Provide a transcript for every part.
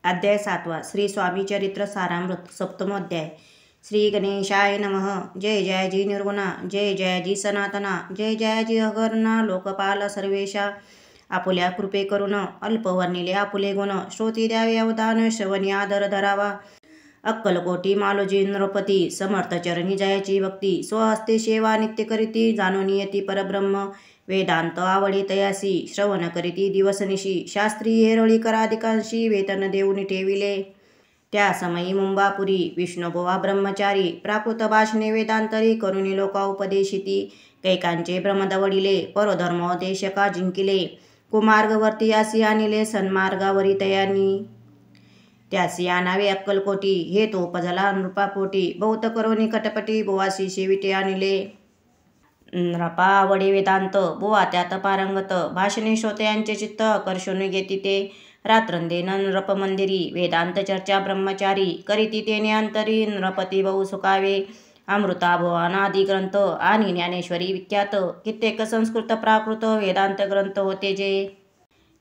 अध्याय 7 श्री स्वामी चरित्र सारामृत सप्तमोध्याय। श्री गणेशाय नमः। जय जयाजी निर्गुणा, जय जयाजी सनातना, जय जयाजी अगर्णा लोकपाल सर्वेशा। आपुल्या कृपे करून अल्पवर्णिले आपुले गुण, श्रोती द्यावे अवधान श्रवणी आदर धरावा। अक्कलकोटी मालोजी नृपती, समर्थ चरणी जयाची भक्ती, स्वहस्ते सेवा नित्य करीती, जाणून येती परब्रह्म। वेदांत आवडी तयासी, श्रवण करीती दिवसनिशी, शास्त्री हेरळी कराधिकांशी, वेतन देऊनी ठेविले। त्या समयी मुंबापुरी विष्णुबुवा ब्रह्मचारी, प्राकृत भाषणे वेदांतरी, करुणी लोका उपदेशिती। कैकांचे ब्रह्मदवडिले, परोधर्म देशका जिंकिले, कुमार्गवर्ती यासी आणिले, सन्मार्गावरी तयानी। त्यासी आणावे अक्कलकोटी, हे तो उपजला नृपापोटी, बहुत करोनी कटपटी, बुवासी शेविटे आणिले। नृपा आवडे वेदांत, बुवा त्यात पारंगत, भाषणे श्रोत्यांचे चित्त आकर्षून घेती ते। रात्रंदिन नृप मंदिरी, वेदांत चर्चा ब्रह्मचारी, करीती तेने अंतरी, नृपती बहु सुखावे। अमृता भुवनादी ग्रंथ आणि ज्ञानेश्वरी विख्यात, कित्येक संस्कृत प्राकृत वेदांत ग्रंथ होते जे।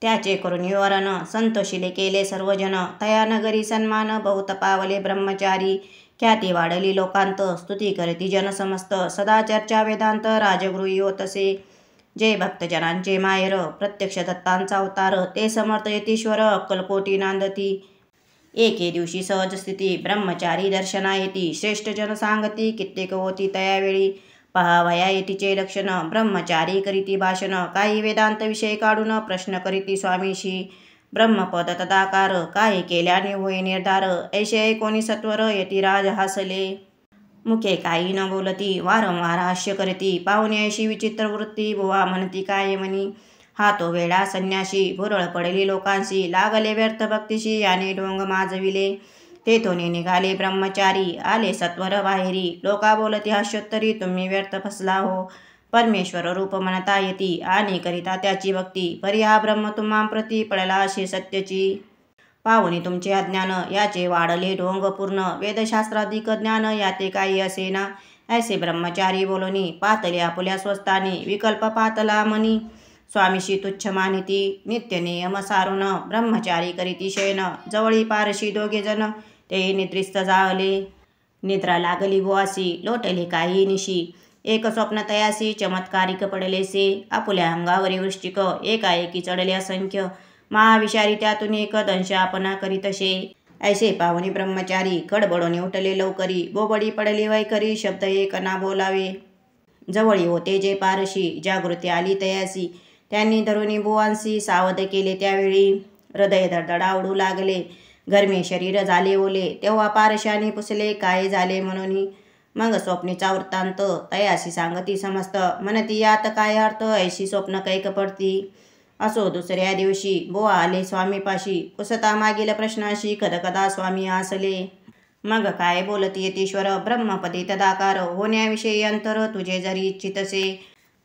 त्याचे करुणी वरण संतोषिले केले सर्वजन, तया नगरी सन्मान बहुत पावले ब्रह्मचारी। ख्याती वाढली लोकांत, स्तुती करती जन समस्त, सदा चर्चा वेदांत राजगृही होतसे। जय भक्तजनांचे मायर, प्रत्यक्ष दत्तांचा अवतार, ते समर्थ यतीश्वर अक्कलकोटी नांदती। एके दिवशी सहज स्थिती, ब्रह्मचारी दर्शना येती, श्रेष्ठ जन सांगती, कित्येक होती तयावेळी। पहावया येतीचे लक्षण, ब्रह्मचारी करीती भाषण, काही वेदांत विषय काढून प्रश्न करीती स्वामीशी। ब्रह्मपद तदाकार, काही केल्याने होई निर्धार, ऐसे ऐकोनी सत्वर यतिराज हासले। मुखे काही न बोलती, वारंवार हास्य करती, पाहुणे ऐशी विचित्र वृत्ती, बुवा म्हणती काय म्हणी। हा तो वेडा संन्याशी, भुरळ पडली लोकांशी, लागले व्यर्थ भक्तीशी, याने ढोंग माजविले। तेथून निघाले ब्रह्मचारी, आले सत्वर बाहेरी, लोका बोलती हास्योत्तरी, तुम्ही व्यर्थ फसला हो। परमेश्वर रूप म्हणता येती, आणि करिता त्याची भक्ती, परी हा ब्रह्म तुम्हांप्रती पडला असे सत्यची। पाहुणी तुमचे अज्ञान, याचे वाढले ढोंग पूर्ण, वेदशास्त्राधिक ज्ञान याते काही असेना। ऐसे ब्रह्मचारी बोलणी, पातले आपुल्या स्वस्थानी, विकल्प पातला मनी। स्वामीशी तुच्छ मानिती, नित्य नियम सारून, ब्रह्मचारी करीती शयन, जवळी पारशी दोघे जण, ते निद्रिस्त जाळले। निद्रा लागली बुवासी, लोटले काही निशी, एक स्वप्न तयासी चमत्कारिक पडलेसे। आपुल्या अंगावरी वृश्चिक, एकाएकी चढले असंख्य, महाविषारी त्यातून एक दंश आपणा करीतसे। ऐसे पाहुणे ब्रह्मचारी, खडबडून उठले लवकरी, बोबडी पडली वैखरी, शब्द एक ना बोलावे। जवळी होते जे पारशी, जागृती आली तयासी, त्यांनी धरुणी बुवांसी सावध केले त्यावेळी। हृदय धडधड आवडू लागले, गरमी शरीर झाले ओले, तेव्हा पारशाने पुसले काय झाले म्हणून। मग स्वप्नीचा वृत्तांत तयासी सांगती समस्त, म्हणती यात काय अर्थ, ऐशी स्वप्न कैक पडती। असो दुसऱ्या दिवशी बुवा आले स्वामीपाशी, पुसता मागील प्रश्नाशी, कदकदा स्वामी हासले। मग काय बोलती यतीश्वर, ब्रह्मपदी तदाकार, होण्याविषयी अंतर तुझे जरी इच्छितसे,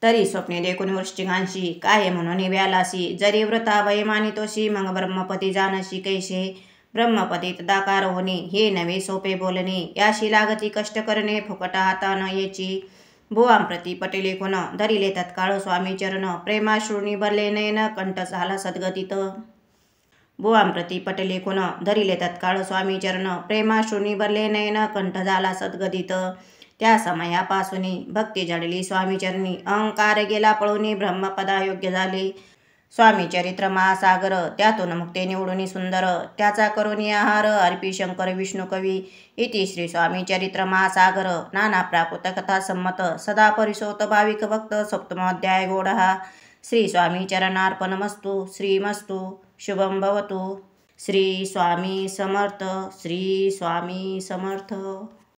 तरी स्वप्ने देखून वृश्चिकांशी, काय म्हणून व्यालासी, जरी व्रताभय मानितोसी, मग ब्रह्मपदी जाणशी कैसे। ब्रह्मपदी तदाकार होणे, हे नवे सोपे बोलणे, याशी लागती कष्ट करणे, फुकट हाता न येची। बुवांप्रती पटले कोण, धरिले तत्काळ स्वामी चरण, प्रेमाश्रूंनी भरले नयन, कंठ झाला सद्गदित। बुवांप्रती पटले कोण, धरिले तत्काळ स्वामी चरण, प्रेमाश्रूंनी भरले नयन, कंठ झाला सद्गदित। त्या समयापासूनी भक्ती जडली स्वामी चरणी, अहंकार गेला पळूनी, ब्रह्मपदा योग्य झाले। स्वामी चरित्र महासागर, त्यातून मुक्ते निवडून सुंदर, त्याचा करुणी आहार, अर्पी शंकर विष्णू कवी। इति श्री स्वामी चरित्र महासागर, नाना प्राकृत कथा संमत, सदा परिसोत भाविक भक्त, सप्तमोध्याय गोडहा। श्री स्वामी चरणार्पणमस्तु। श्रीमस्तु शुभं भवतु। श्री स्वामी समर्थ। श्री स्वामी समर्थ।